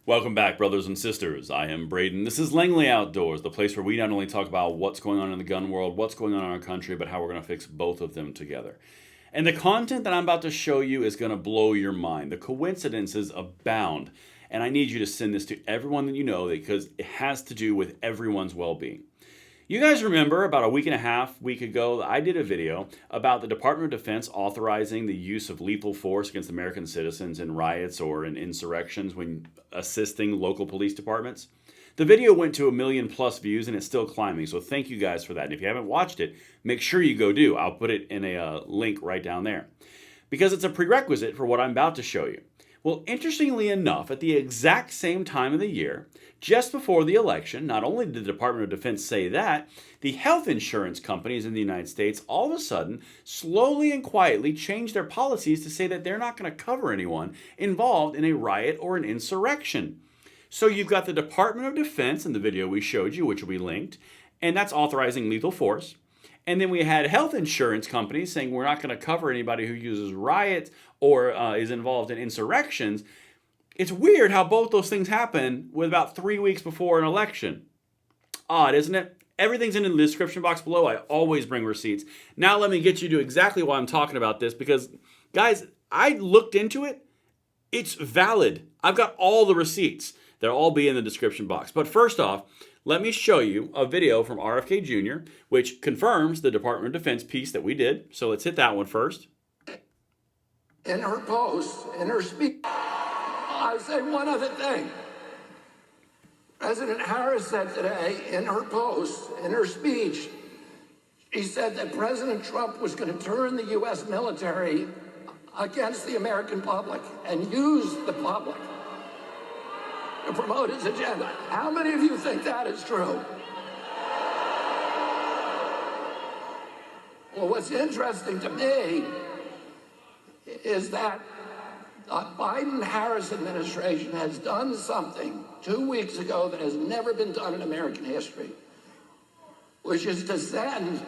Welcome back, brothers and sisters. I am Braden. This is Langley Outdoors, the place where we not only talk about what's going on in the gun world, what's going on in our country, but how we're going to fix both of them together. And the content that I'm about to show you is going to blow your mind. The coincidences abound. And I need you to send this to everyone that you know because it has to do with everyone's well-being. You guys remember about a week ago, I did a video about the Department of Defense authorizing the use of lethal force against American citizens in riots or in insurrections when assisting local police departments. The video went to 1 million plus views and it's still climbing, so thank you guys for that. And if you haven't watched it, make sure you go do. I'll put it in a link right down there because it's a prerequisite for what I'm about to show you. Well, interestingly enough, at the exact same time of the year, just before the election, not only did the Department of Defense say that, the health insurance companies in the United States all of a sudden, slowly and quietly changed their policies to say that they're not going to cover anyone involved in a riot or an insurrection. So you've got the Department of Defense in the video we showed you, which will be linked, and that's authorizing lethal force. And then we had health insurance companies saying we're not going to cover anybody who uses riots or is involved in insurrections. It's weird how both those things happen with about 3 weeks before an election. Odd, isn't it? Everything's in the description box below. I always bring receipts. Now let me get you to exactly why I'm talking about this because, guys, I looked into it. It's valid. I've got all the receipts. They'll all be in the description box. But first off, let me show you a video from RFK Jr., which confirms the Department of Defense piece that we did. So let's hit that one first. In her post, in her speech, I'll say one other thing. President Harris said today in her post, in her speech, she said that President Trump was going to turn the U.S. military against the American public and use the public to promote his agenda. How many of you think that is true? Well, what's interesting to me is that the Biden-Harris administration has done something 2 weeks ago that has never been done in American history, which is to send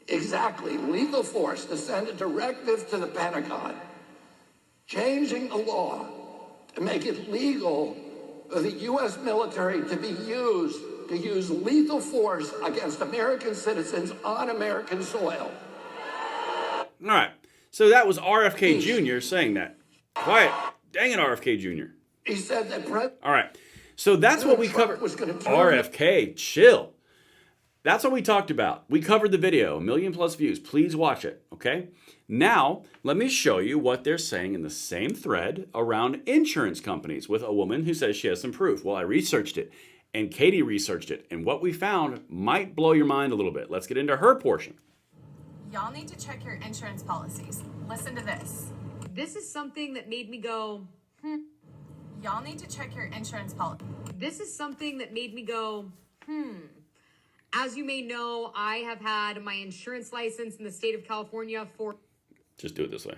exactly lethal force, to send a directive to the Pentagon, changing the law to make it legal for the U.S. military to use lethal force against American citizens on American soil. All right. So that was RFK Jr. saying that. Quiet. Dang it, RFK Jr. He said that All right. So that's what we covered. RFK, chill. That's what we talked about. We covered the video, 1 million plus views. Please watch it, okay? Now, let me show you what they're saying in the same thread around insurance companies with a woman who says she has some proof. Well, I researched it, and Katie researched it, and what we found might blow your mind a little bit. Let's get into her portion. Y'all need to check your insurance policies. Listen to this. This is something that made me go, Y'all need to check your insurance policy. This is something that made me go, As you may know, I have had my insurance license in the state of California for... Just do it this way.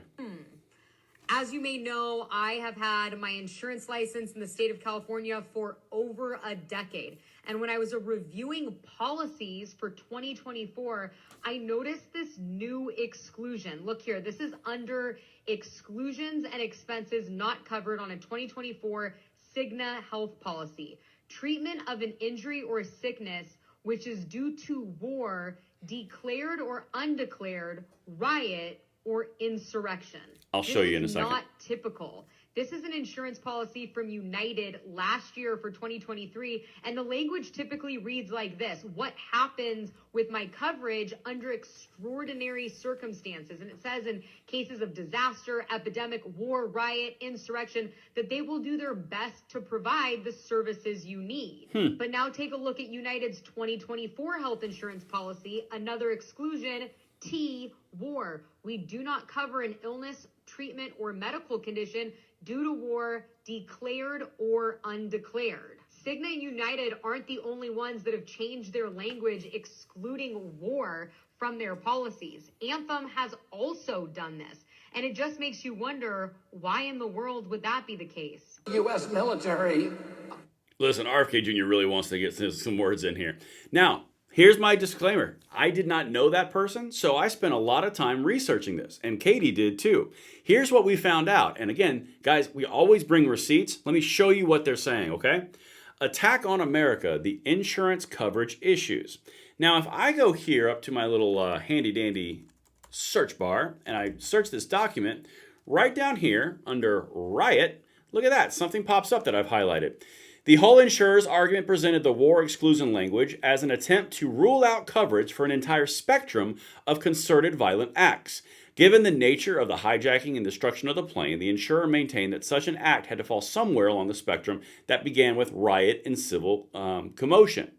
As you may know, I have had my insurance license in the state of California for over a decade. And when I was reviewing policies for 2024, I noticed this new exclusion. Look here, this is under exclusions and expenses not covered on a 2024 Cigna health policy. Treatment of an injury or sickness which is due to war, declared or undeclared, riot, or insurrection. I'll show you in a second. This is not typical. This is an insurance policy from United last year for 2023, and the language typically reads like this: what happens with my coverage under extraordinary circumstances? And it says in cases of disaster, epidemic, war, riot, insurrection, that they will do their best to provide the services you need. But now take a look at United's 2024 health insurance policy, another exclusion, T, war. We do not cover an illness, treatment, or medical condition due to war, declared or undeclared. Cigna and United aren't the only ones that have changed their language excluding war from their policies. Anthem has also done this. And it just makes you wonder, why in the world would that be the case? U.S. military. Listen, RFK Jr. really wants to get some words in here. Now, Here's my disclaimer. I did not know that person, so I spent a lot of time researching this, and Katie did too. Here's what we found out. And again, guys, we always bring receipts. Let me show you what they're saying, okay? Attack on America, the insurance coverage issues. Now, if I go here up to my little handy dandy search bar and I search this document, right down here under Riot, look at that, something pops up that I've highlighted. The whole insurer's argument presented the war exclusion language as an attempt to rule out coverage for an entire spectrum of concerted violent acts. Given the nature of the hijacking and destruction of the plane, the insurer maintained that such an act had to fall somewhere along the spectrum that began with riot and civil commotion,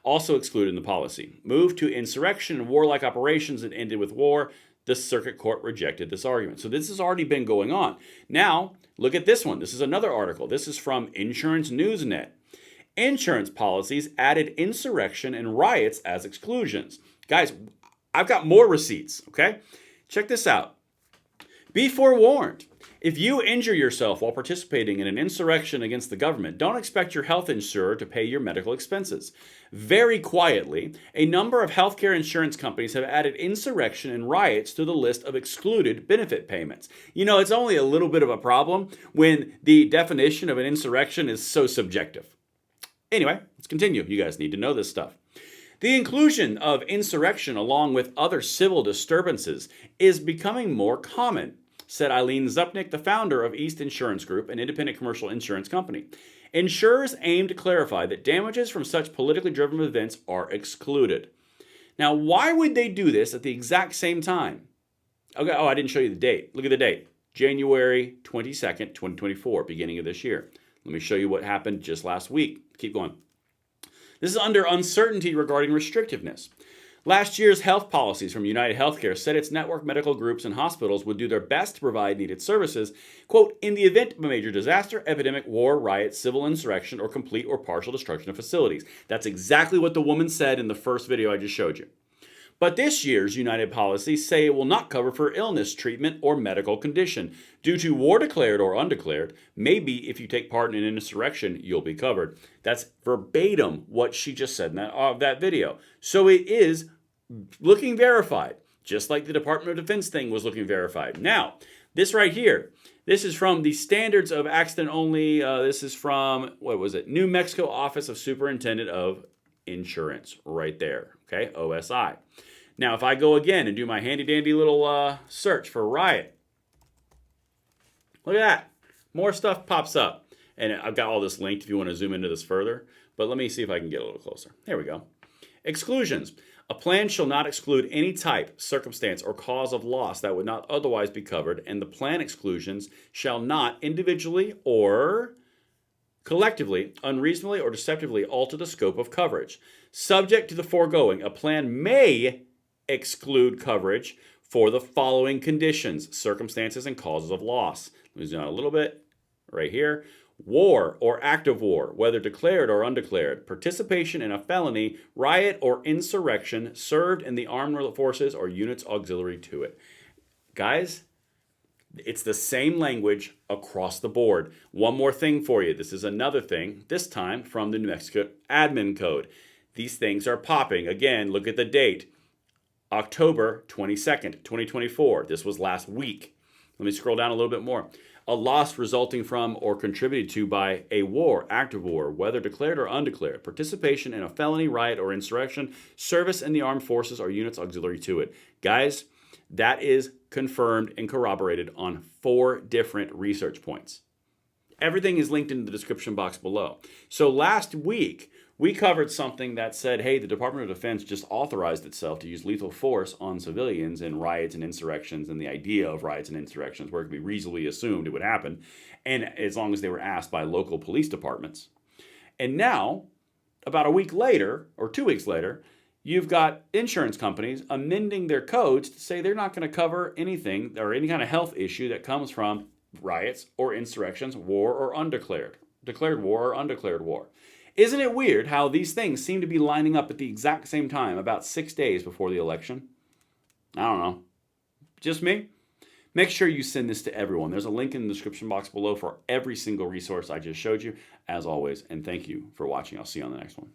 also excluded in the policy. Moved to insurrection and warlike operations and ended with war. The circuit court rejected this argument. So this has already been going on. Now, look at this one. This is another article. This is from Insurance Newsnet. Insurance policies added insurrection and riots as exclusions. Guys, I've got more receipts, okay? Check this out. Be forewarned. If you injure yourself while participating in an insurrection against the government, don't expect your health insurer to pay your medical expenses. Very quietly, a number of healthcare insurance companies have added insurrection and riots to the list of excluded benefit payments. You know, it's only a little bit of a problem when the definition of an insurrection is so subjective. Anyway, let's continue. You guys need to know this stuff. The inclusion of insurrection along with other civil disturbances is becoming more common, said Eileen Zupnik, the founder of East Insurance Group, an independent commercial insurance company. Insurers aim to clarify that damages from such politically driven events are excluded. Now, why would they do this at the exact same time? Okay, I didn't show you the date. Look at the date. January 22nd, 2024, beginning of this year. Let me show you what happened just last week. Keep going. This is under uncertainty regarding restrictiveness. Last year's health policies from United Healthcare said its network medical groups and hospitals would do their best to provide needed services, quote, in the event of a major disaster, epidemic, war, riot, civil insurrection, or complete or partial destruction of facilities. That's exactly what the woman said in the first video I just showed you. But this year's United policies say it will not cover for illness, treatment, or medical condition. Due to war declared or undeclared, maybe if you take part in an insurrection, you'll be covered. That's verbatim what she just said in that video. So it is looking verified, just like the Department of Defense thing was looking verified. Now, this right here, this is from the Standards of Accident Only. This is from, New Mexico Office of Superintendent of Insurance, right there, okay, OSI. Now, if I go again and do my handy-dandy little search for riot, look at that. More stuff pops up. And I've got all this linked if you want to zoom into this further. But let me see if I can get a little closer. Here we go. Exclusions. A plan shall not exclude any type, circumstance, or cause of loss that would not otherwise be covered, and the plan exclusions shall not individually or collectively, unreasonably, or deceptively alter the scope of coverage. Subject to the foregoing, a plan may exclude coverage for the following conditions, circumstances, and causes of loss. Let me zoom out a little bit right here. War or act of war, whether declared or undeclared, participation in a felony, riot, or insurrection, served in the armed forces or units auxiliary to it. Guys, it's the same language across the board. One more thing for you. This is another thing, this time from the New Mexico Admin Code. These things are popping. Again, look at the date. October 22nd, 2024. This was last week. Let me scroll down a little bit more. A loss resulting from or contributed to by a war, act of war, whether declared or undeclared, participation in a felony, riot, or insurrection, service in the armed forces or units auxiliary to it. Guys, that is confirmed and corroborated on 4 different research points. Everything is linked in the description box below. So last week, we covered something that said, hey, the Department of Defense just authorized itself to use lethal force on civilians in riots and insurrections, and the idea of riots and insurrections where it could be reasonably assumed it would happen, and as long as they were asked by local police departments. And now, about a week later, or 2 weeks later, you've got insurance companies amending their codes to say they're not going to cover anything or any kind of health issue that comes from riots or insurrections, war or undeclared, declared war or undeclared war. Isn't it weird how these things seem to be lining up at the exact same time, about 6 days before the election? I don't know. Just me? Make sure you send this to everyone. There's a link in the description box below for every single resource I just showed you, as always. And thank you for watching. I'll see you on the next one.